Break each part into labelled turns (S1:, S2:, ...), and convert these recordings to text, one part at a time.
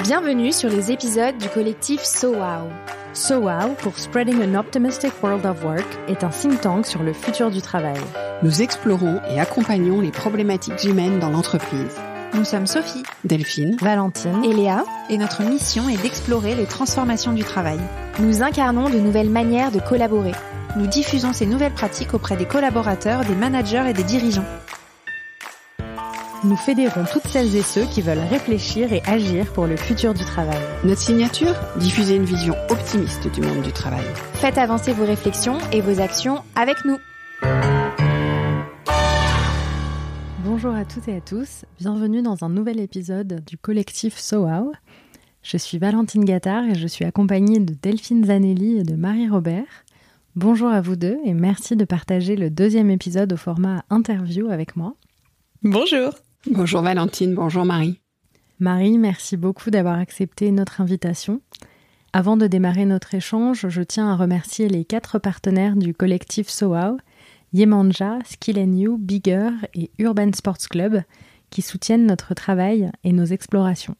S1: Bienvenue sur les épisodes du collectif So Wow. So Wow, pour Spreading an Optimistic World of Work, est un think tank sur le futur du travail.
S2: Nous explorons et accompagnons les problématiques humaines dans l'entreprise.
S3: Nous sommes Sophie,
S2: Delphine,
S1: Valentine
S3: et Léa, et notre mission est d'explorer les transformations du travail.
S1: Nous incarnons de nouvelles manières de collaborer.
S3: Nous diffusons ces nouvelles pratiques auprès des collaborateurs, des managers et des dirigeants.
S1: Nous fédérons toutes celles et ceux qui veulent réfléchir et agir pour le futur du travail.
S2: Notre signature ? Diffuser une vision optimiste du monde du travail.
S1: Faites avancer vos réflexions et vos actions avec nous. Bonjour à toutes et à tous, bienvenue dans un nouvel épisode du collectif So Wow. Je suis Valentine Gattard et je suis accompagnée de Delphine Zanelli et de Marie Robert. Bonjour à vous deux et merci de partager le deuxième épisode au format interview avec moi.
S3: Bonjour.
S2: Bonjour Valentine, bonjour Marie.
S1: Marie, merci beaucoup d'avoir accepté notre invitation. Avant de démarrer notre échange, je tiens à remercier les 4 partenaires du collectif So Wow, Yemanja, Skill & You, Bigger et Urban Sports Club, qui soutiennent notre travail et nos explorations.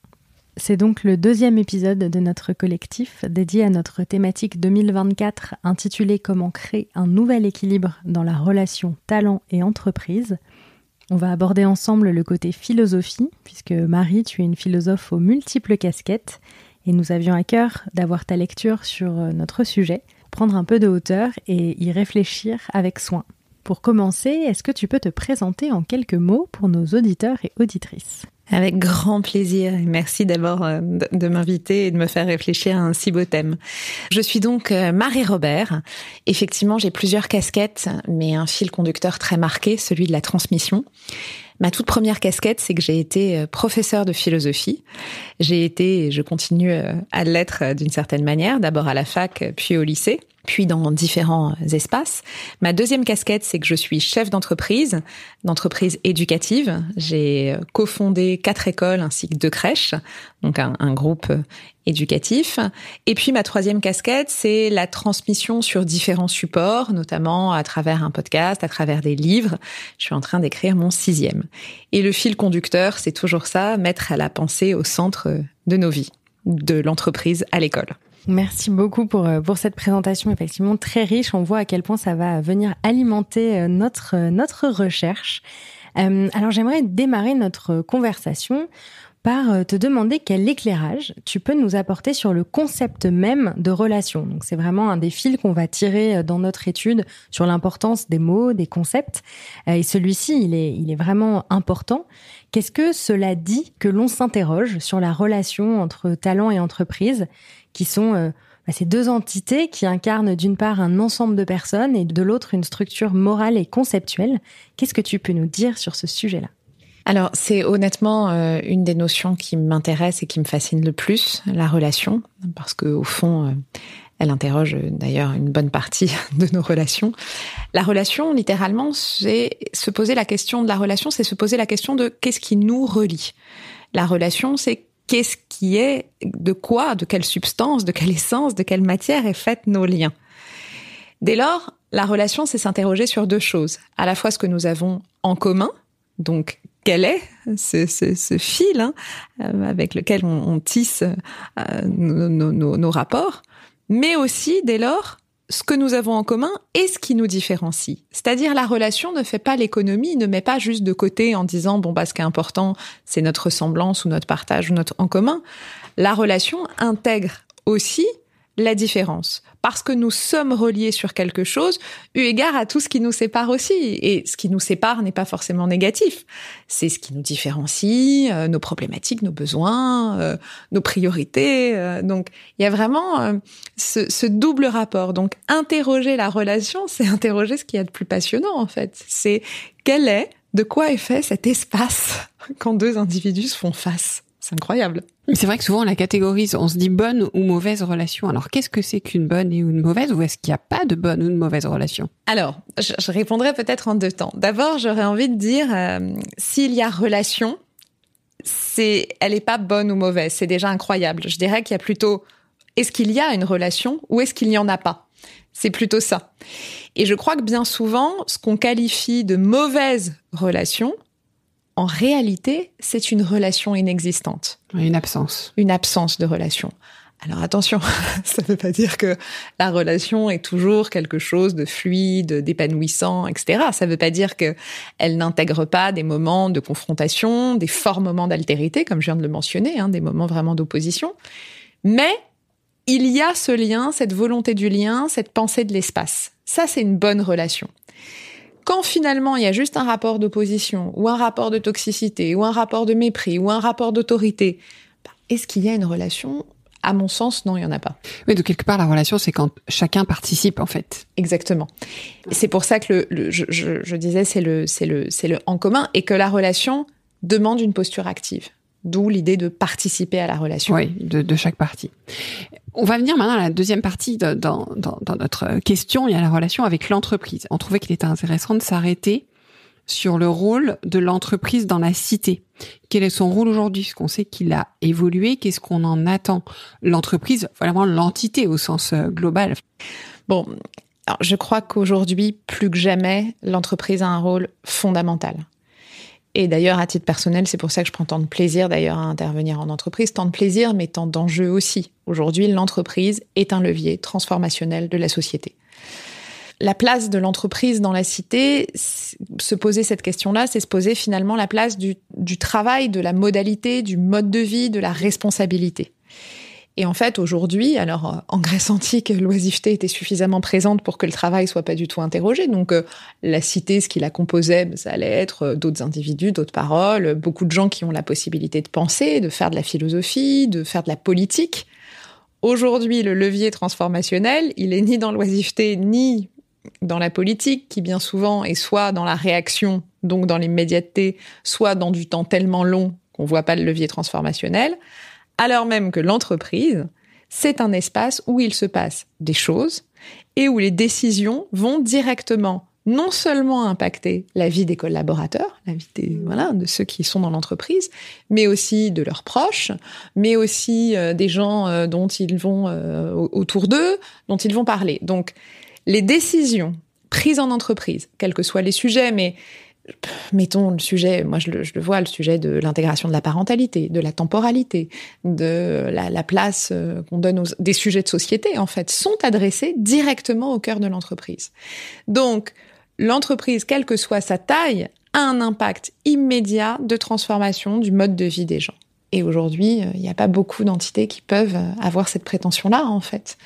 S1: C'est donc le deuxième épisode de notre collectif dédié à notre thématique 2024 intitulée « Comment créer un nouvel équilibre dans la relation talent et entreprise ». On va aborder ensemble le côté philosophie, puisque Marie, tu es une philosophe aux multiples casquettes, et nous avions à cœur d'avoir ta lecture sur notre sujet, prendre un peu de hauteur et y réfléchir avec soin. Pour commencer, est-ce que tu peux te présenter en quelques mots pour nos auditeurs et auditrices ?
S4: Avec grand plaisir et merci d'abord de m'inviter et de me faire réfléchir à un si beau thème. Je suis donc Marie Robert. Effectivement, j'ai plusieurs casquettes, mais un fil conducteur très marqué, celui de la transmission. Ma toute première casquette, c'est que j'ai été professeure de philosophie. J'ai été, et je continue à l'être d'une certaine manière, d'abord à la fac, puis au lycée, puis dans différents espaces. Ma deuxième casquette, c'est que je suis chef d'entreprise éducative. J'ai cofondé 4 écoles ainsi que 2 crèches, donc un groupe éducatif. Et puis ma troisième casquette, c'est la transmission sur différents supports, notamment à travers un podcast, à travers des livres. Je suis en train d'écrire mon 6e. Et le fil conducteur, c'est toujours ça, mettre la pensée au centre de nos vies, de l'entreprise à l'école.
S1: Merci beaucoup pour cette présentation effectivement très riche. On voit à quel point ça va venir alimenter notre recherche. Alors j'aimerais démarrer notre conversation par te demander quel éclairage tu peux nous apporter sur le concept même de relation. Donc c'est vraiment un des fils qu'on va tirer dans notre étude sur l'importance des mots, des concepts. Et celui-ci, il est vraiment important. Qu'est-ce que cela dit que l'on s'interroge sur la relation entre talent et entreprise, qui sont ces 2 entités qui incarnent d'une part un ensemble de personnes et de l'autre une structure morale et conceptuelle. Qu'est-ce que tu peux nous dire sur ce sujet-là ?
S4: Alors, c'est honnêtement une des notions qui m'intéresse et qui me fascine le plus, la relation, parce que au fond, elle interroge d'ailleurs une bonne partie de nos relations. La relation, littéralement, c'est se poser la question de la relation, c'est se poser la question de qu'est-ce qui nous relie. La relation, c'est qu'est-ce qui est, de quoi, de quelle substance, de quelle essence, de quelle matière est faite nos liens. Dès lors, la relation, c'est s'interroger sur 2 choses. À la fois ce que nous avons en commun, donc quel est ce fil avec lequel on tisse nos rapports, mais aussi, dès lors, ce que nous avons en commun et ce qui nous différencie. C'est-à-dire, la relation ne fait pas l'économie, ne met pas juste de côté en disant, ce qui est important, c'est notre ressemblance ou notre partage ou notre en commun. La relation intègre aussi la différence. Parce que nous sommes reliés sur quelque chose, eu égard à tout ce qui nous sépare aussi. Et ce qui nous sépare n'est pas forcément négatif. C'est ce qui nous différencie, nos problématiques, nos besoins, nos priorités. Donc, il y a vraiment ce double rapport. Donc, interroger la relation, c'est interroger ce qu'il y a de plus passionnant, en fait. C'est de quoi est fait cet espace quand 2 individus se font face. C'est incroyable.
S2: C'est vrai que souvent on la catégorise, on se dit bonne ou mauvaise relation. Alors qu'est-ce que c'est qu'une bonne et une mauvaise, ou est-ce qu'il n'y a pas de bonne ou de mauvaise relation ?
S4: Alors, je répondrai peut-être en 2 temps. D'abord, j'aurais envie de dire, s'il y a relation, elle n'est pas bonne ou mauvaise, c'est déjà incroyable. Je dirais qu'il y a plutôt, est-ce qu'il y a une relation ou est-ce qu'il n'y en a pas ? C'est plutôt ça. Et je crois que bien souvent, ce qu'on qualifie de mauvaise relation, en réalité, c'est une relation inexistante.
S2: Une absence.
S4: Une absence de relation. Alors attention, ça ne veut pas dire que la relation est toujours quelque chose de fluide, d'épanouissant, etc. Ça ne veut pas dire qu'elle n'intègre pas des moments de confrontation, des forts moments d'altérité, comme je viens de le mentionner, des moments vraiment d'opposition. Mais il y a ce lien, cette volonté du lien, cette pensée de l'espace. Ça, c'est une bonne relation. Quand finalement il y a juste un rapport d'opposition, ou un rapport de toxicité, ou un rapport de mépris, ou un rapport d'autorité, est-ce qu'il y a une relation ? À mon sens, non, il n'y en a pas.
S2: Oui, donc quelque part, la relation, c'est quand chacun participe, en fait.
S4: Exactement. Et c'est pour ça que je disais, c'est le en commun, et que la relation demande une posture active. D'où l'idée de participer à la relation.
S2: Oui, de chaque partie. On va venir maintenant à la deuxième partie dans notre question. Il y a la relation avec l'entreprise. On trouvait qu'il était intéressant de s'arrêter sur le rôle de l'entreprise dans la cité. Quel est son rôle aujourd'hui? Parce qu'on sait qu'il a évolué. Qu'est-ce qu'on en attend? L'entreprise, vraiment l'entité au sens global.
S4: Bon, alors je crois qu'aujourd'hui, plus que jamais, l'entreprise a un rôle fondamental. Et d'ailleurs, à titre personnel, c'est pour ça que je prends tant de plaisir d'ailleurs à intervenir en entreprise. Tant de plaisir, mais tant d'enjeux aussi. Aujourd'hui, l'entreprise est un levier transformationnel de la société. La place de l'entreprise dans la cité, se poser cette question-là, c'est se poser finalement la place du travail, de la modalité, du mode de vie, de la responsabilité. Et en fait, aujourd'hui, alors en Grèce antique, l'oisiveté était suffisamment présente pour que le travail soit pas du tout interrogé. Donc la cité, ce qui la composait, ça allait être d'autres individus, d'autres paroles, beaucoup de gens qui ont la possibilité de penser, de faire de la philosophie, de faire de la politique. Aujourd'hui, le levier transformationnel, il est ni dans l'oisiveté, ni dans la politique, qui bien souvent est soit dans la réaction, donc dans l'immédiateté, soit dans du temps tellement long qu'on voit pas le levier transformationnel, alors même que l'entreprise, c'est un espace où il se passe des choses et où les décisions vont directement non seulement impacter la vie des collaborateurs, la vie de ceux qui sont dans l'entreprise, mais aussi de leurs proches, mais aussi des gens dont ils vont autour d'eux, dont ils vont parler. Donc, les décisions prises en entreprise, quels que soient les sujets, mais mettons le sujet, moi je le vois, le sujet de l'intégration de la parentalité, de la temporalité, de la place qu'on donne des sujets de société, en fait, sont adressés directement au cœur de l'entreprise. Donc, l'entreprise, quelle que soit sa taille, a un impact immédiat de transformation du mode de vie des gens. Et aujourd'hui, il n'y a pas beaucoup d'entités qui peuvent avoir cette prétention-là, en fait.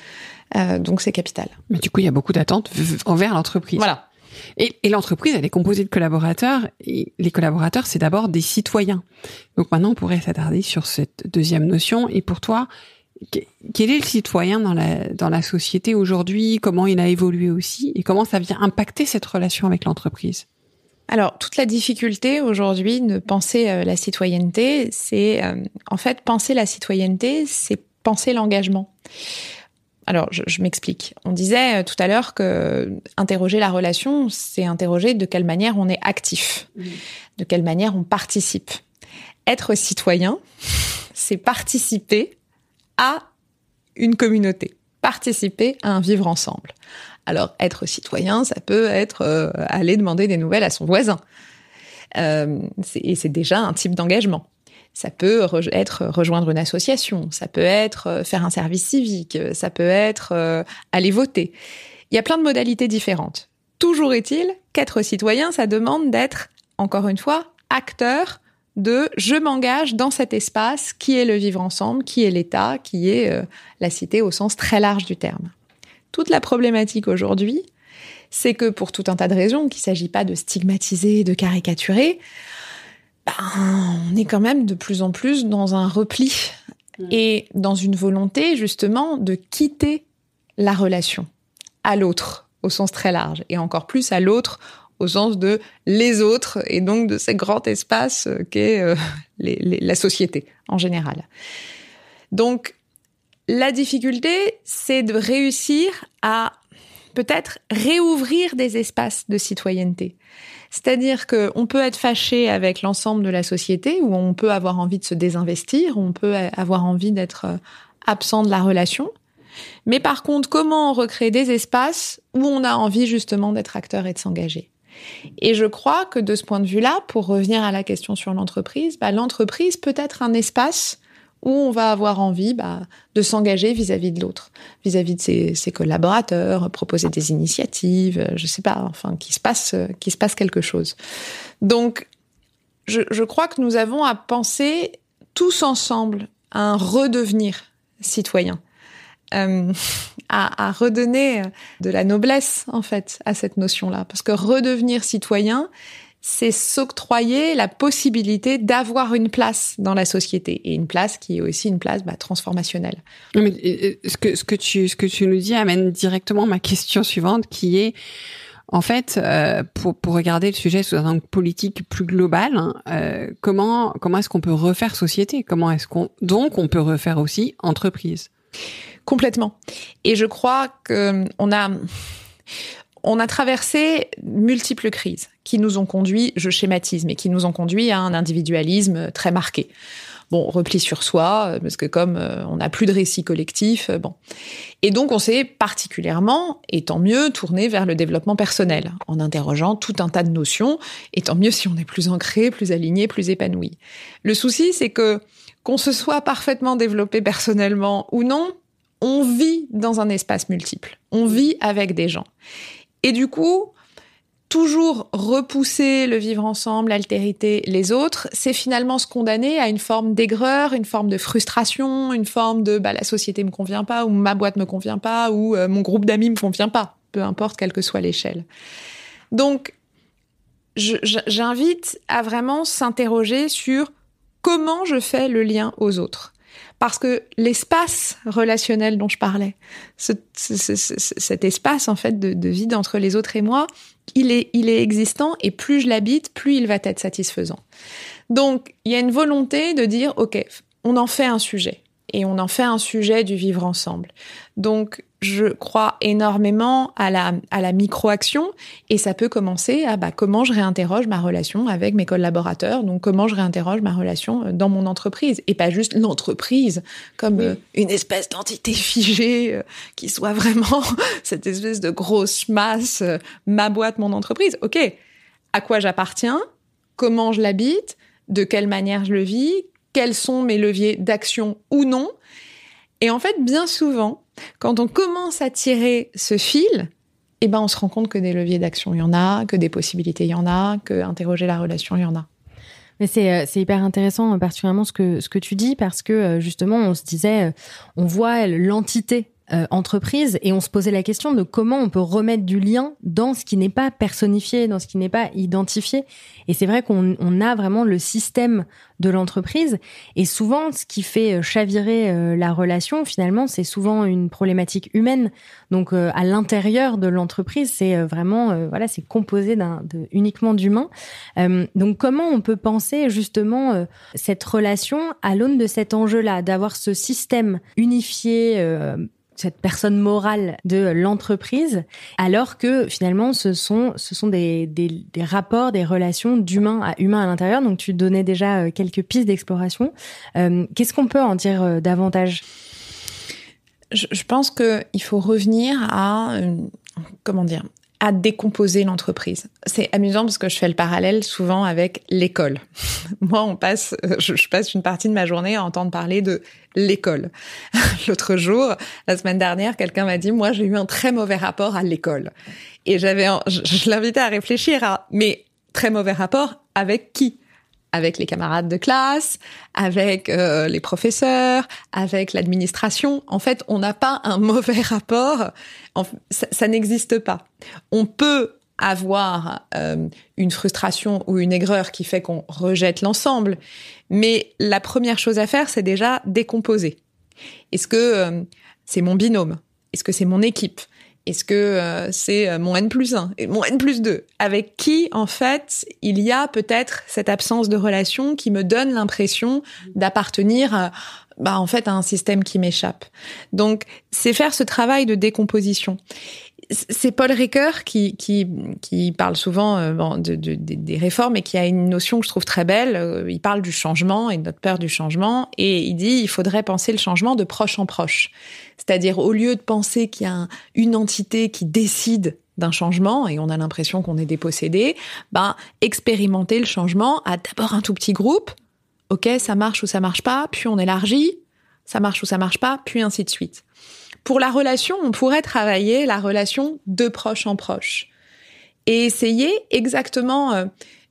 S4: Donc, c'est capital.
S2: Mais du coup, il y a beaucoup d'attentes envers l'entreprise.
S4: Voilà.
S2: Et l'entreprise, elle est composée de collaborateurs. Et les collaborateurs, c'est d'abord des citoyens. Donc maintenant, on pourrait s'attarder sur cette deuxième notion. Et pour toi, quel est le citoyen dans la société aujourd'hui? Comment il a évolué aussi? Et comment ça vient impacter cette relation avec l'entreprise?
S4: Alors, toute la difficulté aujourd'hui de penser la citoyenneté, c'est en fait penser la citoyenneté, c'est penser l'engagement. Alors, je m'explique. On disait tout à l'heure que interroger la relation, c'est interroger de quelle manière on est actif, de quelle manière on participe. Être citoyen, c'est participer à une communauté, participer à un vivre ensemble. Alors, être citoyen, ça peut être aller demander des nouvelles à son voisin. Et c'est déjà un type d'engagement. Ça peut être rejoindre une association, ça peut être faire un service civique, ça peut être aller voter. Il y a plein de modalités différentes. Toujours est-il qu'être citoyen, ça demande d'être, encore une fois, acteur de « je m'engage dans cet espace qui est le vivre ensemble, qui est l'État, qui est la cité au sens très large du terme ». Toute la problématique aujourd'hui, c'est que pour tout un tas de raisons, qu'il ne s'agit pas de stigmatiser, de caricaturer, on est quand même de plus en plus dans un repli et dans une volonté justement de quitter la relation à l'autre au sens très large et encore plus à l'autre au sens de les autres et donc de ce grand espace qu'est la société en général. Donc la difficulté, c'est de réussir à peut-être réouvrir des espaces de citoyenneté. C'est-à-dire qu'on peut être fâché avec l'ensemble de la société, ou on peut avoir envie de se désinvestir, ou on peut avoir envie d'être absent de la relation. Mais par contre, comment on recrée des espaces où on a envie justement d'être acteur et de s'engager? Et je crois que de ce point de vue-là, pour revenir à la question sur l'entreprise, l'entreprise peut être un espace où on va avoir envie de s'engager vis-à-vis de l'autre, vis-à-vis de ses collaborateurs, proposer des initiatives, je sais pas, enfin, qu'il se passe quelque chose. Donc, je crois que nous avons à penser tous ensemble à un redevenir citoyen, à redonner de la noblesse, en fait, à cette notion-là. Parce que redevenir citoyen, c'est s'octroyer la possibilité d'avoir une place dans la société, et une place qui est aussi une place transformationnelle.
S2: Mais ce que tu nous dis amène directement ma question suivante, qui est, en fait, pour regarder le sujet sous un angle politique plus global, comment est-ce qu'on peut refaire société? Comment est-ce qu'on peut refaire aussi entreprise?
S4: Complètement. Et je crois que on a traversé multiples crises qui nous ont conduit, je schématise, mais qui nous ont conduit à un individualisme très marqué. Bon, repli sur soi, parce que comme on n'a plus de récit collectif, Et donc, on s'est particulièrement, et tant mieux, tourné vers le développement personnel, en interrogeant tout un tas de notions, et tant mieux si on est plus ancré, plus aligné, plus épanoui. Le souci, c'est que, qu'on se soit parfaitement développé personnellement ou non, on vit dans un espace multiple. On vit avec des gens. Et du coup, toujours repousser le vivre ensemble, l'altérité, les autres, c'est finalement se condamner à une forme d'aigreur, une forme de frustration, une forme de la société me convient pas, ou ma boîte me convient pas, ou mon groupe d'amis me convient pas, peu importe quelle que soit l'échelle. Donc, j'invite à vraiment s'interroger sur comment je fais le lien aux autres. Parce que l'espace relationnel dont je parlais, cet espace en fait de vide entre les autres et moi, il est existant, et plus je l'habite, plus il va être satisfaisant. Donc, il y a une volonté de dire, ok, on en fait un sujet, et on en fait un sujet du vivre ensemble. Donc, je crois énormément à la micro-action, et ça peut commencer à comment je réinterroge ma relation avec mes collaborateurs, donc comment je réinterroge ma relation dans mon entreprise, et pas juste l'entreprise comme une espèce d'entité figée qui soit vraiment cette espèce de grosse masse, ma boîte, mon entreprise. Ok, à quoi j'appartiens, comment je l'habite, de quelle manière je le vis, quels sont mes leviers d'action ou non. Et en fait, bien souvent, quand on commence à tirer ce fil, on se rend compte que des leviers d'action, il y en a, que des possibilités, il y en a, que interroger la relation, il y en a.
S1: Mais c'est hyper intéressant, particulièrement ce que tu dis, parce que justement, on se disait, on voit l'entité entreprise, et on se posait la question de comment on peut remettre du lien dans ce qui n'est pas personnifié, dans ce qui n'est pas identifié. Et c'est vrai qu'on a vraiment le système de l'entreprise, et souvent ce qui fait chavirer la relation, finalement, c'est souvent une problématique humaine. Donc à l'intérieur de l'entreprise, c'est vraiment c'est composé uniquement d'humains. Donc comment on peut penser justement cette relation à l'aune de cet enjeu-là, d'avoir ce système unifié, cette personne morale de l'entreprise, alors que finalement ce sont des rapports, des relations d'humain à humain à l'intérieur. Donc tu donnais déjà quelques pistes d'exploration. Qu'est-ce qu'on peut en dire davantage ?
S4: Je pense qu'il faut revenir à décomposer l'entreprise. C'est amusant parce que je fais le parallèle souvent avec l'école. Moi, je passe une partie de ma journée à entendre parler de l'école. L'autre jour, la semaine dernière, quelqu'un m'a dit, moi, j'ai eu un très mauvais rapport à l'école. Et je l'invitais à réfléchir mais très mauvais rapport avec qui ? Avec les camarades de classe, avec les professeurs, avec l'administration. En fait, on n'a pas un mauvais rapport. Ça n'existe pas. On peut avoir une frustration ou une aigreur qui fait qu'on rejette l'ensemble, mais la première chose à faire, c'est déjà décomposer. Est-ce que c'est mon binôme ? Est-ce que c'est mon équipe ? Est-ce que c'est mon N+1 et mon N+2 avec qui, en fait, il y a peut-être cette absence de relation qui me donne l'impression d'appartenir en fait, à un système qui m'échappe. Donc, c'est faire ce travail de décomposition. C'est Paul Ricoeur qui parle souvent des réformes et qui a une notion que je trouve très belle. Il parle du changement et de notre peur du changement, et il dit il faudrait penser le changement de proche en proche. C'est-à-dire, au lieu de penser qu'il y a une entité qui décide d'un changement et on a l'impression qu'on est dépossédé, expérimenter le changement à d'abord un tout petit groupe. Ok, ça marche ou ça marche pas, puis on élargit, ça marche ou ça marche pas, puis ainsi de suite. Pour la relation, on pourrait travailler la relation de proche en proche et essayer exactement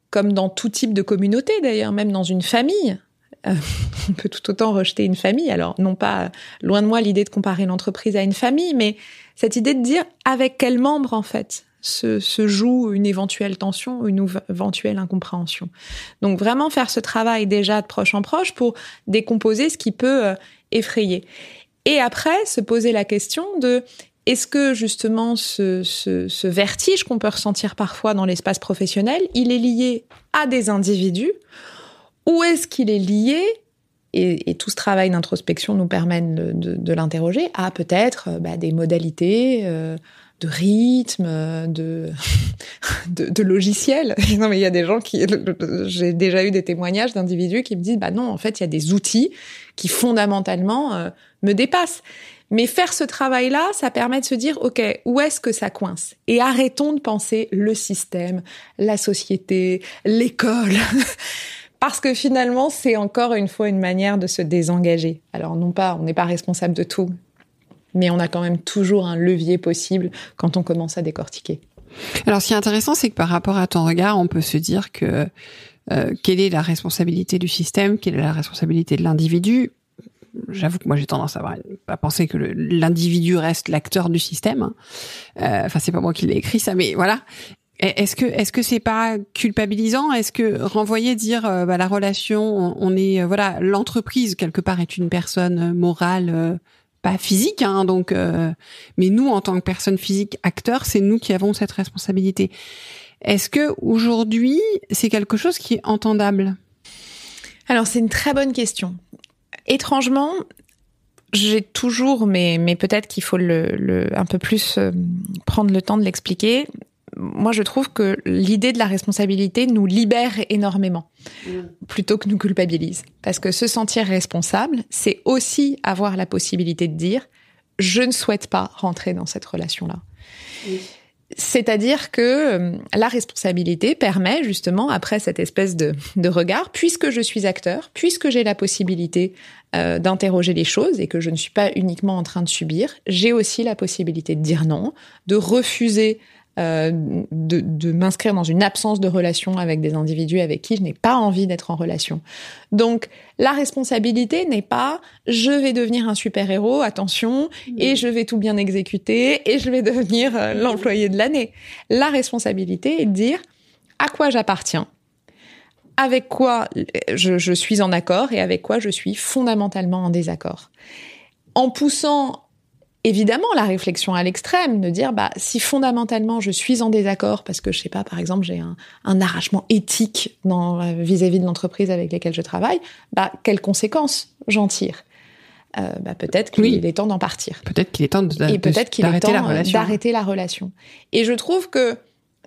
S4: comme dans tout type de communauté d'ailleurs, même dans une famille. On peut tout autant rejeter une famille. Alors, non pas, loin de moi, l'idée de comparer l'entreprise à une famille, mais cette idée de dire avec quel membre, en fait, se joue une éventuelle tension, une éventuelle incompréhension. Donc, vraiment faire ce travail déjà de proche en proche pour décomposer ce qui peut effrayer. Et après, se poser la question de est-ce que, justement, ce vertige qu'on peut ressentir parfois dans l'espace professionnel, il est lié à des individus? Ou est-ce qu'il est lié, et tout ce travail d'introspection nous permet de l'interroger, à peut-être des modalités de rythme, de logiciels. Non, mais il y a des gens j'ai déjà eu des témoignages d'individus qui me disent non, en fait, il y a des outils qui fondamentalement me dépassent. Mais faire ce travail-là, ça permet de se dire, OK, où est-ce que ça coince? Et arrêtons de penser le système, la société, l'école. Parce que finalement, c'est encore une fois une manière de se désengager. Alors non pas, on n'est pas responsable de tout, mais on a quand même toujours un levier possible quand on commence à décortiquer.
S2: Alors ce qui est intéressant, c'est que par rapport à ton regard, on peut se dire que quelle est la responsabilité du système, quelle est la responsabilité de l'individu? J'avoue que moi j'ai tendance à penser que l'individu reste l'acteur du système. Enfin, c'est pas moi qui l'ai écrit ça, mais voilà. Est-ce que c'est pas culpabilisant? Est-ce que renvoyer, dire la relation, on est l'entreprise quelque part est une personne morale, pas physique, hein, donc mais nous en tant que personne physique acteurs, c'est nous qui avons cette responsabilité. Est-ce que aujourd'hui c'est quelque chose qui est entendable?
S4: Alors c'est une très bonne question. Étrangement, j'ai toujours, mais peut-être qu'il faut un peu plus prendre le temps de l'expliquer. Moi, je trouve que l'idée de la responsabilité nous libère énormément, plutôt que nous culpabilise. Parce que se sentir responsable, c'est aussi avoir la possibilité de dire « je ne souhaite pas rentrer dans cette relation-là ». C'est-à-dire que la responsabilité permet justement, après cette espèce de regard, puisque je suis acteur, puisque j'ai la possibilité d'interroger les choses et que je ne suis pas uniquement en train de subir, j'ai aussi la possibilité de dire non, de refuser de m'inscrire dans une absence de relation avec des individus avec qui je n'ai pas envie d'être en relation. Donc, la responsabilité n'est pas « je vais devenir un super-héros, attention, et je vais tout bien exécuter, et je vais devenir l'employé de l'année ». La responsabilité est de dire « à quoi j'appartiens ?» avec quoi je suis en accord et avec quoi je suis fondamentalement en désaccord. En poussant évidemment la réflexion à l'extrême, de dire si fondamentalement je suis en désaccord parce que je sais pas, par exemple j'ai un arrachement éthique vis-à-vis de l'entreprise avec laquelle je travaille, quelles conséquences j'en tire? Peut-être qu'il est temps d'en partir.
S2: Peut-être qu'il est temps
S4: d'arrêter la relation. Et je trouve que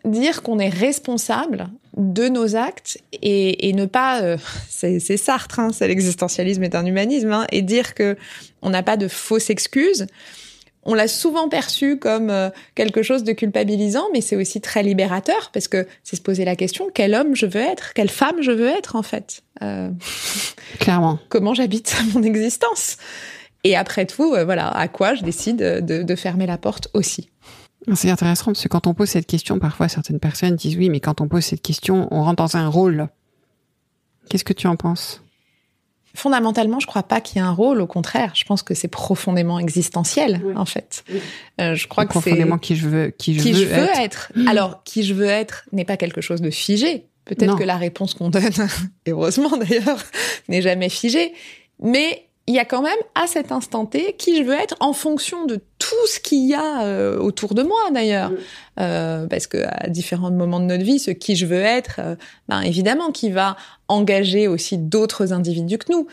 S4: dire qu'on est responsable de nos actes et ne pas, c'est Sartre, hein, c'est l'existentialisme est un humanisme, hein, et dire que on n'a pas de fausses excuses, on l'a souvent perçu comme quelque chose de culpabilisant, mais c'est aussi très libérateur parce que c'est se poser la question quel homme je veux être, quelle femme je veux être en fait.
S2: Clairement.
S4: Comment j'habite mon existence. Et après tout, à quoi je décide de fermer la porte aussi.
S2: C'est intéressant parce que quand on pose cette question, parfois certaines personnes disent oui, mais quand on pose cette question, on rentre dans un rôle. Qu'est-ce que tu en penses?
S4: Fondamentalement, je crois pas qu'il y ait un rôle. Au contraire, je pense que c'est profondément existentiel, en fait. Je crois que
S2: profondément qui je veux être.
S4: Alors, qui je veux être n'est pas quelque chose de figé. Peut-être que la réponse qu'on donne, et heureusement d'ailleurs, n'est jamais figée. Mais il y a quand même, à cet instant T, qui je veux être en fonction de tout ce qu'il y a autour de moi, d'ailleurs. Parce que à différents moments de notre vie, ce qui je veux être, évidemment, qui va engager aussi d'autres individus que nous.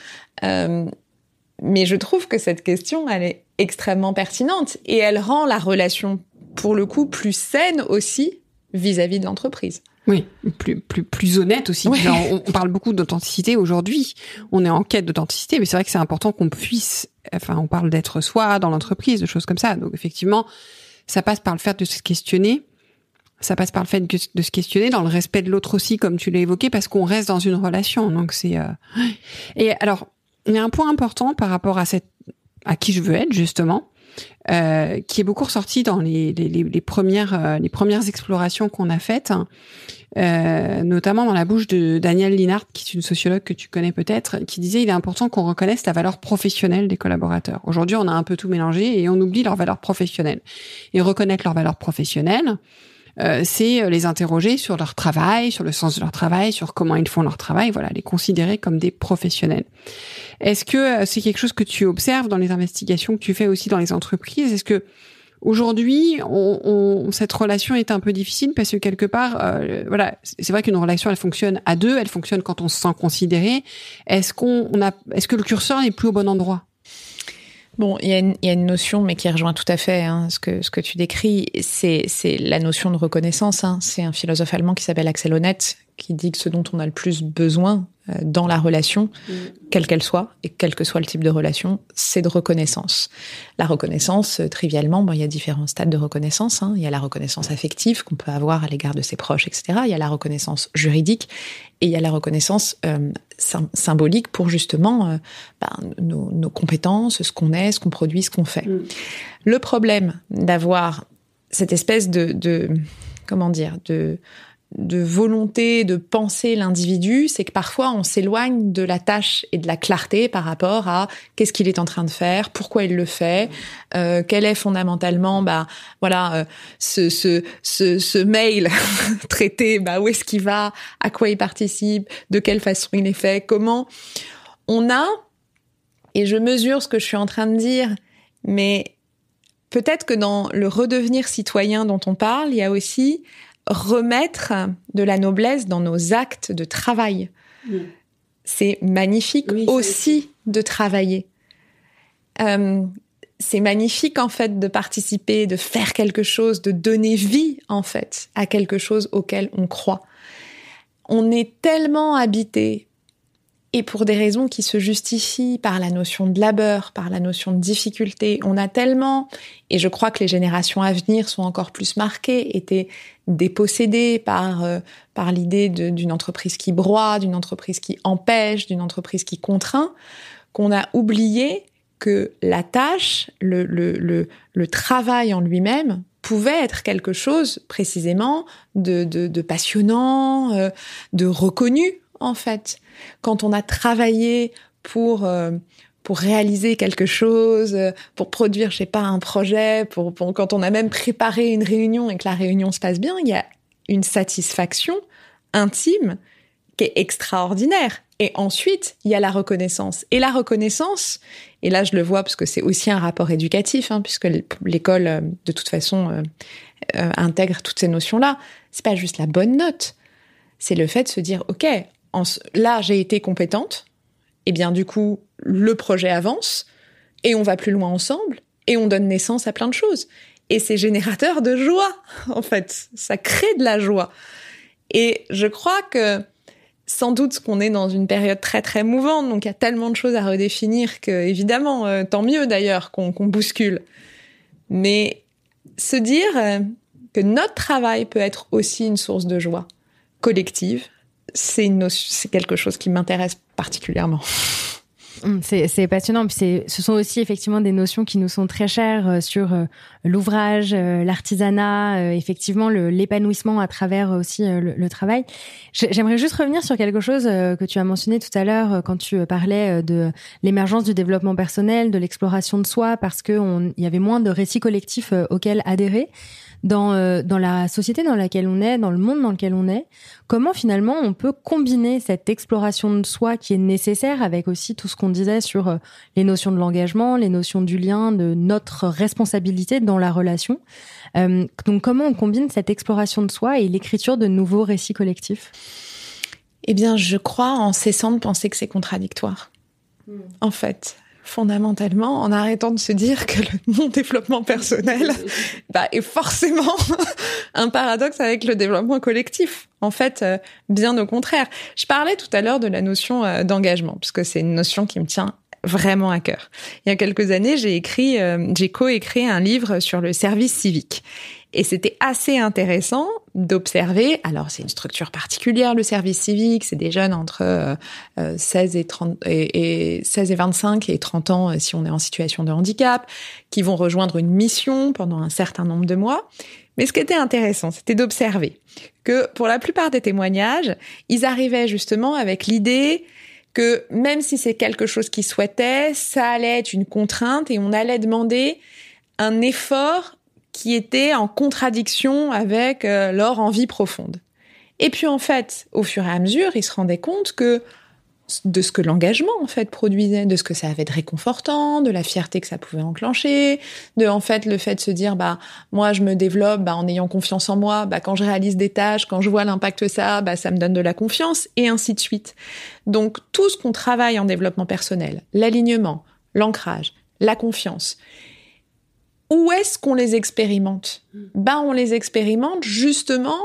S4: Mais je trouve que cette question, elle est extrêmement pertinente et elle rend la relation, pour le coup, plus saine aussi vis-à-vis de l'entreprise.
S2: Oui, plus honnête aussi. Ouais. On parle beaucoup d'authenticité aujourd'hui. On est en quête d'authenticité, mais c'est vrai que c'est important qu'on puisse, on parle d'être soi dans l'entreprise, de choses comme ça. Donc effectivement, ça passe par le fait de se questionner. Ça passe par le fait de se questionner dans le respect de l'autre aussi, comme tu l'as évoqué, parce qu'on reste dans une relation. Donc c'est Et alors, il y a un point important par rapport à qui je veux être justement, qui est beaucoup ressorti dans les premières explorations qu'on a faites, notamment dans la bouche de Danielle Linhart, qui est une sociologue que tu connais peut-être, qui disait il est important qu'on reconnaisse la valeur professionnelle des collaborateurs. Aujourd'hui, on a un peu tout mélangé et on oublie leur valeur professionnelle. Et reconnaître leur valeur professionnelle, c'est les interroger sur leur travail, sur le sens de leur travail, sur comment ils font leur travail, voilà, les considérer comme des professionnels. Est-ce que c'est quelque chose que tu observes dans les investigations que tu fais aussi dans les entreprises? Est-ce que aujourd'hui, cette relation est un peu difficile parce que quelque part, voilà, c'est vrai qu'une relation, elle fonctionne à deux, elle fonctionne quand on se sent considéré. Est-ce que le curseur n'est plus au bon endroit?
S4: Bon, il y a une notion, mais qui rejoint tout à fait ce que tu décris, c'est la notion de reconnaissance. C'est un philosophe allemand qui s'appelle Axel Honneth, qui dit que ce dont on a le plus besoin dans la relation, quelle qu'elle soit, et quel que soit le type de relation, c'est de reconnaissance. La reconnaissance, trivialement, il y a différents stades de reconnaissance. Il y a la reconnaissance affective qu'on peut avoir à l'égard de ses proches, etc. Il y a la reconnaissance juridique et il y a la reconnaissance symbolique pour justement nos compétences, ce qu'on est, ce qu'on produit, ce qu'on fait. Le problème d'avoir cette espèce de volonté de penser l'individu, c'est que parfois on s'éloigne de la tâche et de la clarté par rapport à qu'est-ce qu'il est en train de faire, pourquoi il le fait, quel est fondamentalement ce mail traité, où est-ce qu'il va, à quoi il participe, de quelle façon il est fait, comment on a, et je mesure ce que je suis en train de dire, mais peut-être que dans le redevenir citoyen dont on parle, il y a aussi remettre de la noblesse dans nos actes de travail. C'est magnifique aussi de travailler. C'est magnifique en fait de participer, de faire quelque chose, de donner vie en fait à quelque chose auquel on croit. On est tellement habité, et pour des raisons qui se justifient par la notion de labeur, par la notion de difficulté, on a tellement, et je crois que les générations à venir sont encore plus marquées, été dépossédées par l'idée d'une entreprise qui broie, d'une entreprise qui empêche, d'une entreprise qui contraint, qu'on a oublié que la tâche, le travail en lui-même pouvait être quelque chose précisément de passionnant, de reconnu en fait. Quand on a travaillé pour réaliser quelque chose, pour produire, un projet, quand on a même préparé une réunion et que la réunion se passe bien, il y a une satisfaction intime qui est extraordinaire. Et ensuite, il y a la reconnaissance. Et la reconnaissance, et là je le vois parce que c'est aussi un rapport éducatif, puisque l'école, de toute façon, intègre toutes ces notions-là, c'est pas juste la bonne note, c'est le fait de se dire, ok, là, j'ai été compétente, et bien du coup, le projet avance, et on va plus loin ensemble, et on donne naissance à plein de choses. Et c'est générateur de joie, en fait. Ça crée de la joie. Et je crois que, sans doute qu'on est dans une période très très mouvante, donc il y a tellement de choses à redéfinir que, évidemment, tant mieux d'ailleurs qu'on bouscule. Mais se dire que notre travail peut être aussi une source de joie collective, c'est quelque chose qui m'intéresse particulièrement.
S1: C'est passionnant. Puis ce sont aussi effectivement des notions qui nous sont très chères sur l'ouvrage, l'artisanat, effectivement l'épanouissement à travers aussi le travail. J'aimerais juste revenir sur quelque chose que tu as mentionné tout à l'heure quand tu parlais de l'émergence du développement personnel, de l'exploration de soi, parce que il y avait moins de récits collectifs auxquels adhérer. Dans la société dans laquelle on est, dans le monde dans lequel on est, comment finalement on peut combiner cette exploration de soi qui est nécessaire avec aussi tout ce qu'on disait sur les notions de l'engagement, les notions du lien, de notre responsabilité dans la relation. Donc comment on combine cette exploration de soi et l'écriture de nouveaux récits collectifs ?
S4: Eh bien, je crois en cessant de penser que c'est contradictoire. En fait, fondamentalement, en arrêtant de se dire que mon développement personnel est forcément un paradoxe avec le développement collectif. En fait, bien au contraire. Je parlais tout à l'heure de la notion d'engagement, parce que c'est une notion qui me tient vraiment à cœur. Il y a quelques années, j'ai coécrit un livre sur le service civique. Et c'était assez intéressant d'observer. Alors, c'est une structure particulière, le service civique. C'est des jeunes entre 16 et 25 et 30 ans si on est en situation de handicap, qui vont rejoindre une mission pendant un certain nombre de mois. Mais ce qui était intéressant, c'était d'observer que pour la plupart des témoignages, ils arrivaient justement avec l'idée que même si c'est quelque chose qu'ils souhaitaient, ça allait être une contrainte et on allait demander un effort qui était en contradiction avec leur envie profonde. Et puis en fait, au fur et à mesure, ils se rendaient compte de ce que l'engagement en fait produisait, de ce que ça avait de réconfortant, de la fierté que ça pouvait enclencher, de en fait le fait de se dire moi je me développe en ayant confiance en moi, quand je réalise des tâches, quand je vois l'impact ça me donne de la confiance et ainsi de suite. Donc tout ce qu'on travaille en développement personnel, l'alignement, l'ancrage, la confiance, où est-ce qu'on les expérimente ? On les expérimente justement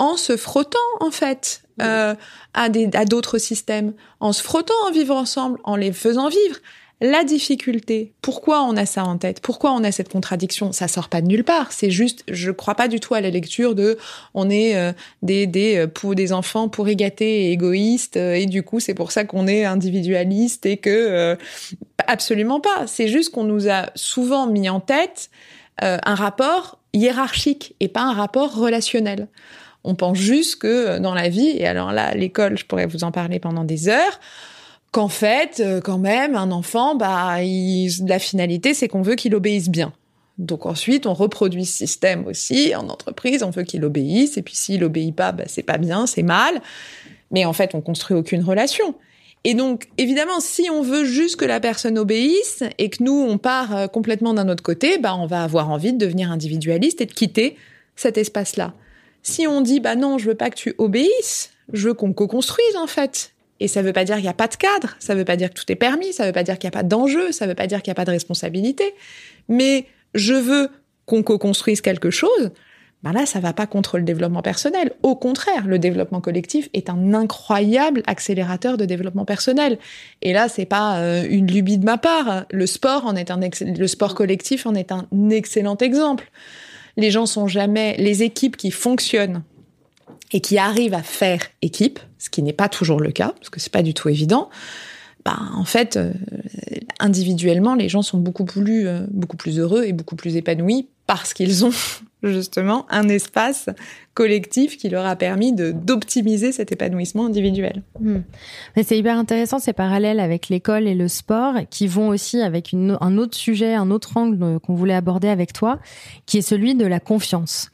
S4: en se frottant en fait à d'autres systèmes, en se frottant en vivre ensemble, en les faisant vivre. La difficulté, pourquoi on a ça en tête ? Pourquoi on a cette contradiction ? Ça sort pas de nulle part. C'est juste, je crois pas du tout à la lecture de on est des enfants pourris gâtés et égoïstes et du coup c'est pour ça qu'on est individualiste et que absolument pas. C'est juste qu'on nous a souvent mis en tête un rapport hiérarchique et pas un rapport relationnel. On pense juste que dans la vie, et alors là, l'école, je pourrais vous en parler pendant des heures, qu'en fait, quand même, un enfant, la finalité, c'est qu'on veut qu'il obéisse bien. Donc ensuite, on reproduit ce système aussi en entreprise, on veut qu'il obéisse, et puis s'il obéit pas, c'est pas bien, c'est mal. Mais en fait, on construit aucune relation. Et donc, évidemment, si on veut juste que la personne obéisse et que nous, on part complètement d'un autre côté, on va avoir envie de devenir individualiste et de quitter cet espace-là. Si on dit, non, je veux pas que tu obéisses, je veux qu'on co-construise, en fait. Et ça veut pas dire qu'il y a pas de cadre, ça veut pas dire que tout est permis, ça veut pas dire qu'il y a pas d'enjeu, ça veut pas dire qu'il y a pas de responsabilité. Mais je veux qu'on co-construise quelque chose, là, ça va pas contre le développement personnel. Au contraire, le développement collectif est un incroyable accélérateur de développement personnel. Et là, c'est pas une lubie de ma part. Le sport collectif en est un excellent exemple. Les équipes qui fonctionnent et qui arrivent à faire équipe, ce qui n'est pas toujours le cas, parce que c'est pas du tout évident, en fait, individuellement, les gens sont beaucoup plus heureux et beaucoup plus épanouis parce qu'ils ont justement un espace collectif qui leur a permis d'optimiser cet épanouissement individuel.
S1: Mais c'est hyper intéressant ces parallèles avec l'école et le sport qui vont aussi avec un autre sujet, un autre angle qu'on voulait aborder avec toi, qui est celui de la confiance.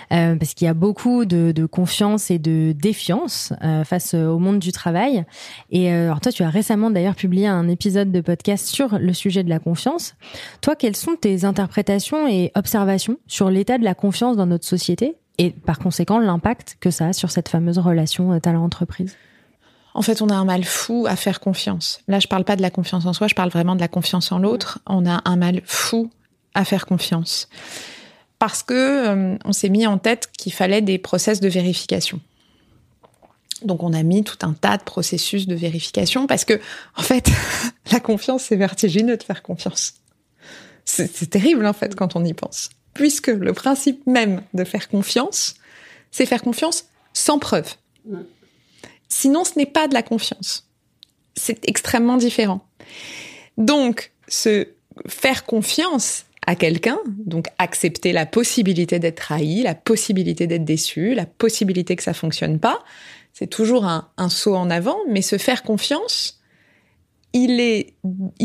S1: Parce qu'il y a beaucoup de confiance et de défiance face au monde du travail. Et alors toi, tu as récemment d'ailleurs publié un épisode de podcast sur le sujet de la confiance. Toi, quelles sont tes interprétations et observations sur l'état de la confiance dans notre société et par conséquent l'impact que ça a sur cette fameuse relation talent-entreprise?
S4: En fait, on a un mal fou à faire confiance. Là, je parle pas de la confiance en soi, je parle vraiment de la confiance en l'autre. On a un mal fou à faire confiance. Parce que on s'est mis en tête qu'il fallait des process de vérification. Donc, on a mis tout un tas de processus de vérification parce que, en fait, la confiance, c'est vertigineux de faire confiance. C'est terrible, en fait, quand on y pense. Puisque le principe même de faire confiance, c'est faire confiance sans preuve. Sinon, ce n'est pas de la confiance. C'est extrêmement différent. Donc, se faire confiance à quelqu'un, donc accepter la possibilité d'être trahi, la possibilité d'être déçu, la possibilité que ça fonctionne pas, c'est toujours un saut en avant, mais se faire confiance, il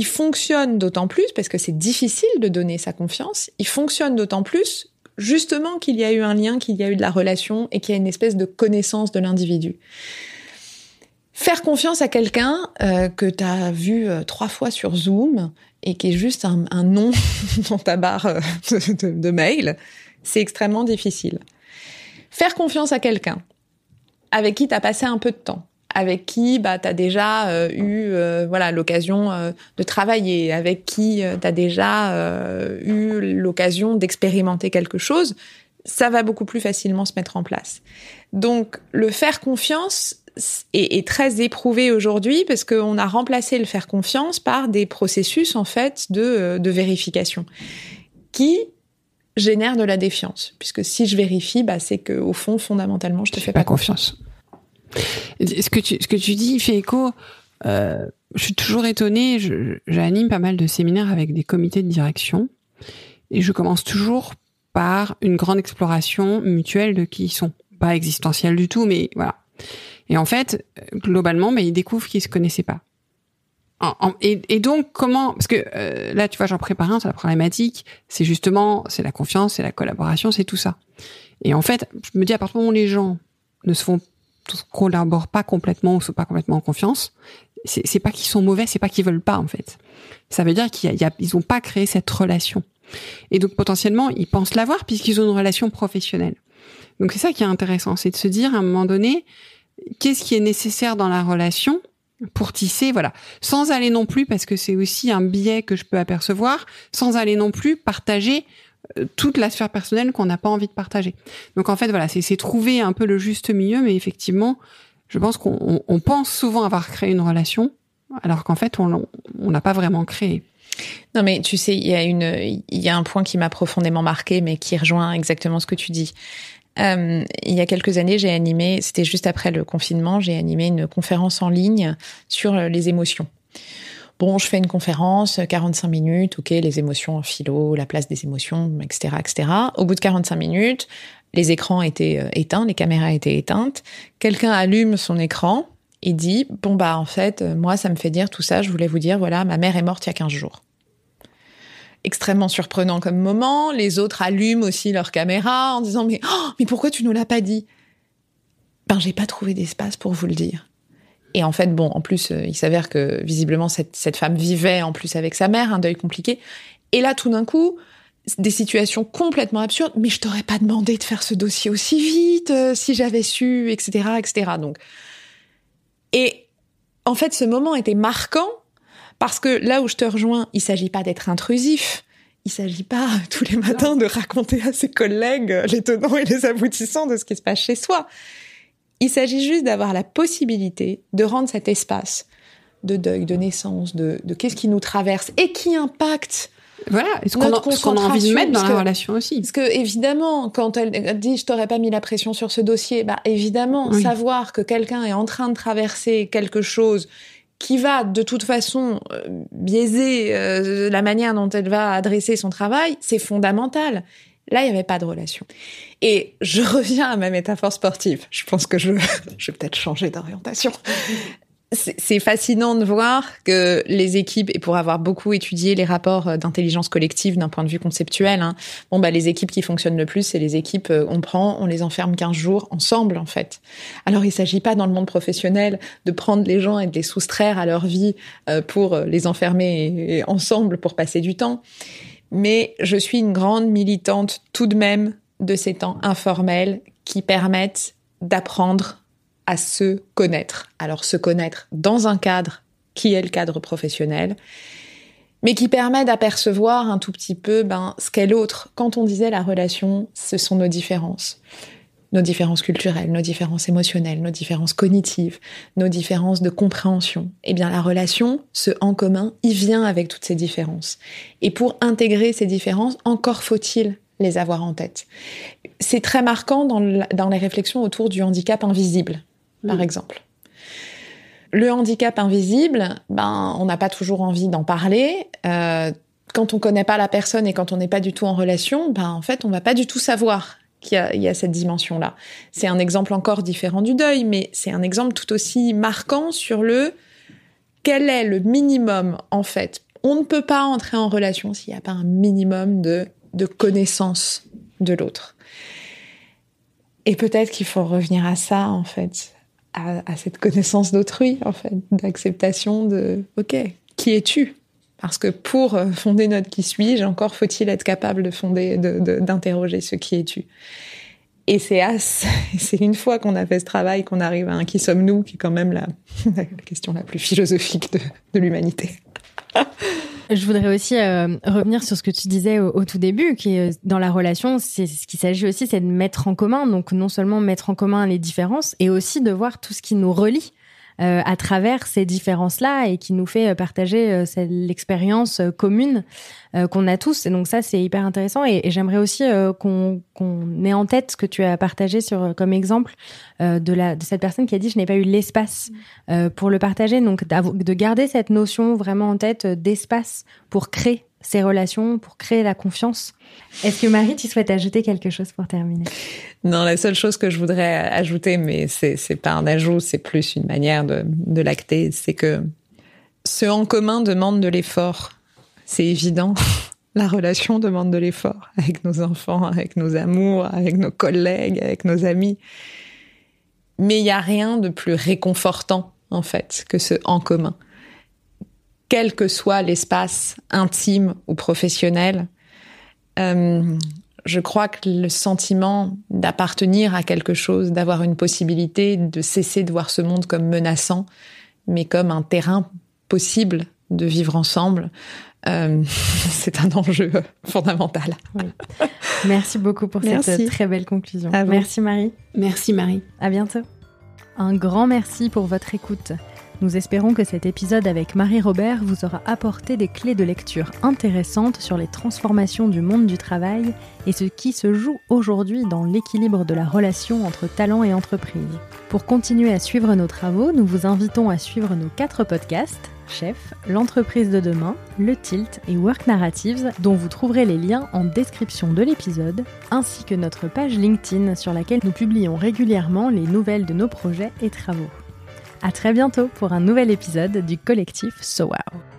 S4: fonctionne d'autant plus, parce que c'est difficile de donner sa confiance, il fonctionne d'autant plus, justement, qu'il y a eu un lien, qu'il y a eu de la relation, et qu'il y a une espèce de connaissance de l'individu. Faire confiance à quelqu'un que tu as vu 3 fois sur Zoom, et qui est juste un nom dans ta barre de mail, c'est extrêmement difficile. Faire confiance à quelqu'un avec qui tu as passé un peu de temps, avec qui tu as déjà eu l'occasion de travailler, avec qui tu as déjà eu l'occasion d'expérimenter quelque chose, ça va beaucoup plus facilement se mettre en place. Donc, le faire confiance est très éprouvé aujourd'hui parce qu'on a remplacé le faire confiance par des processus, en fait, de vérification qui génère de la défiance. Puisque si je vérifie, c'est que au fond, fondamentalement, je te fais pas confiance.
S2: Ce que tu dis fait écho. Je suis toujours étonnée. J'anime pas mal de séminaires avec des comités de direction. Et je commence toujours par une grande exploration mutuelle de qui ils sont. Pas existentielle du tout, mais voilà. Et en fait, globalement, ils découvrent qu'ils se connaissaient pas. Et donc, comment... Parce que là, tu vois, j'en prépare un sur la problématique. C'est la confiance, c'est la collaboration, c'est tout ça. Et en fait, je me dis, à partir du moment où les gens ne collaborent pas complètement ou sont pas complètement en confiance, c'est pas qu'ils sont mauvais, c'est pas qu'ils veulent pas, en fait. Ça veut dire qu'ils ont pas créé cette relation. Et donc, potentiellement, ils pensent l'avoir puisqu'ils ont une relation professionnelle. Donc, c'est ça qui est intéressant. C'est de se dire, à un moment donné, qu'est-ce qui est nécessaire dans la relation pour tisser, voilà, sans aller non plus, parce que c'est aussi un biais que je peux apercevoir, sans aller non plus partager toute la sphère personnelle qu'on n'a pas envie de partager. Donc en fait, voilà, c'est trouver un peu le juste milieu, mais effectivement, je pense qu'on pense souvent avoir créé une relation, alors qu'en fait, on n'a pas vraiment créé.
S4: Non, mais tu sais, il y a un point qui m'a profondément marqué, mais qui rejoint exactement ce que tu dis. Il y a quelques années, c'était juste après le confinement, j'ai animé une conférence en ligne sur les émotions. Bon, je fais une conférence, 45 minutes, ok, les émotions en philo, la place des émotions, etc., etc. Au bout de 45 minutes, les écrans étaient éteints, les caméras étaient éteintes. Quelqu'un allume son écran et dit, en fait, moi, ça me fait dire tout ça, je voulais vous dire, voilà, ma mère est morte il y a 15 jours. Extrêmement surprenant comme moment. Les autres allument aussi leur caméra en disant mais pourquoi tu nous l'as pas dit ? J'ai pas trouvé d'espace pour vous le dire. Et en fait, en plus, il s'avère que visiblement cette femme vivait en plus avec sa mère, un deuil compliqué. Et là, tout d'un coup, des situations complètement absurdes. Mais je t'aurais pas demandé de faire ce dossier aussi vite si j'avais su, etc., etc. Donc, et en fait, ce moment était marquant. Parce que là où je te rejoins, il s'agit pas d'être intrusif. Il s'agit pas tous les matins de raconter à ses collègues les tenants et les aboutissants de ce qui se passe chez soi. Il s'agit juste d'avoir la possibilité de rendre cet espace de deuil, de naissance, de qu'est-ce qui nous traverse et qui impacte
S2: ce qu'on a envie de mettre dans la relation aussi.
S4: Parce que évidemment, quand elle dit je t'aurais pas mis la pression sur ce dossier, évidemment, savoir que quelqu'un est en train de traverser quelque chose qui va de toute façon biaiser la manière dont elle va adresser son travail, c'est fondamental. Là, il n'y avait pas de relation. Et je reviens à ma métaphore sportive. Je pense que je vais peut-être changer d'orientation. C'est fascinant de voir que les équipes, et pour avoir beaucoup étudié les rapports d'intelligence collective d'un point de vue conceptuel, les équipes qui fonctionnent le plus, c'est les équipes, on les enferme 15 jours ensemble, en fait. Alors, il s'agit pas dans le monde professionnel de prendre les gens et de les soustraire à leur vie pour les enfermer ensemble pour passer du temps. Mais je suis une grande militante tout de même de ces temps informels qui permettent d'apprendre à se connaître. Alors, se connaître dans un cadre qui est le cadre professionnel, mais qui permet d'apercevoir un tout petit peu ce qu'est l'autre. Quand on disait la relation, ce sont nos différences culturelles, nos différences émotionnelles, nos différences cognitives, nos différences de compréhension. Eh bien, la relation, ce en commun, il vient avec toutes ces différences. Et pour intégrer ces différences, encore faut-il les avoir en tête. C'est très marquant dans les réflexions autour du handicap invisible. Par exemple. Le handicap invisible, on n'a pas toujours envie d'en parler. Quand on connaît pas la personne et quand on n'est pas du tout en relation, en fait, on va pas du tout savoir qu'il y a cette dimension-là. C'est un exemple encore différent du deuil, mais c'est un exemple tout aussi marquant sur quel est le minimum, en fait. On ne peut pas entrer en relation s'il n'y a pas un minimum de connaissance de l'autre. Et peut-être qu'il faut revenir à ça, en fait. À cette connaissance d'autrui, en fait, d'acceptation de « Ok, qui es-tu » Parce que pour fonder notre « Qui suis-je », encore faut-il être capable d'interroger ce « Qui es-tu » Et c'est une fois qu'on a fait ce travail qu'on arrive à un « Qui sommes-nous » qui est quand même la question la plus philosophique de l'humanité.
S1: Je voudrais aussi revenir sur ce que tu disais au tout début, qui est dans la relation, c'est ce qu'il s'agit aussi, c'est de mettre en commun, donc non seulement mettre en commun les différences, et aussi de voir tout ce qui nous relie à travers ces différences-là et qui nous fait partager l'expérience commune qu'on a tous. Et donc ça, c'est hyper intéressant. Et j'aimerais aussi qu'on ait en tête ce que tu as partagé comme exemple de cette personne qui a dit « je n'ai pas eu l'espace pour le partager ». Donc de garder cette notion vraiment en tête d'espace pour créer ces relations, pour créer la confiance. Est-ce que Marie, tu souhaites ajouter quelque chose pour terminer ?
S4: Non, la seule chose que je voudrais ajouter, mais c'est pas un ajout, c'est plus une manière de l'acter, c'est que ce en commun demande de l'effort. C'est évident. La relation demande de l'effort avec nos enfants, avec nos amours, avec nos collègues, avec nos amis. Mais il n'y a rien de plus réconfortant, en fait, que ce en commun. Quel que soit l'espace intime ou professionnel, je crois que le sentiment d'appartenir à quelque chose, d'avoir une possibilité de cesser de voir ce monde comme menaçant, mais comme un terrain possible de vivre ensemble, c'est un enjeu fondamental.
S1: Oui. Merci beaucoup pour cette très belle conclusion. Merci Marie.
S2: Merci Marie.
S1: À bientôt. Un grand merci pour votre écoute. Nous espérons que cet épisode avec Marie-Robert vous aura apporté des clés de lecture intéressantes sur les transformations du monde du travail et ce qui se joue aujourd'hui dans l'équilibre de la relation entre talent et entreprise. Pour continuer à suivre nos travaux, nous vous invitons à suivre nos 4 podcasts, Chef, l'entreprise de demain, Le Tilt et Work Narratives, dont vous trouverez les liens en description de l'épisode, ainsi que notre page LinkedIn sur laquelle nous publions régulièrement les nouvelles de nos projets et travaux. À très bientôt pour un nouvel épisode du collectif So Wow.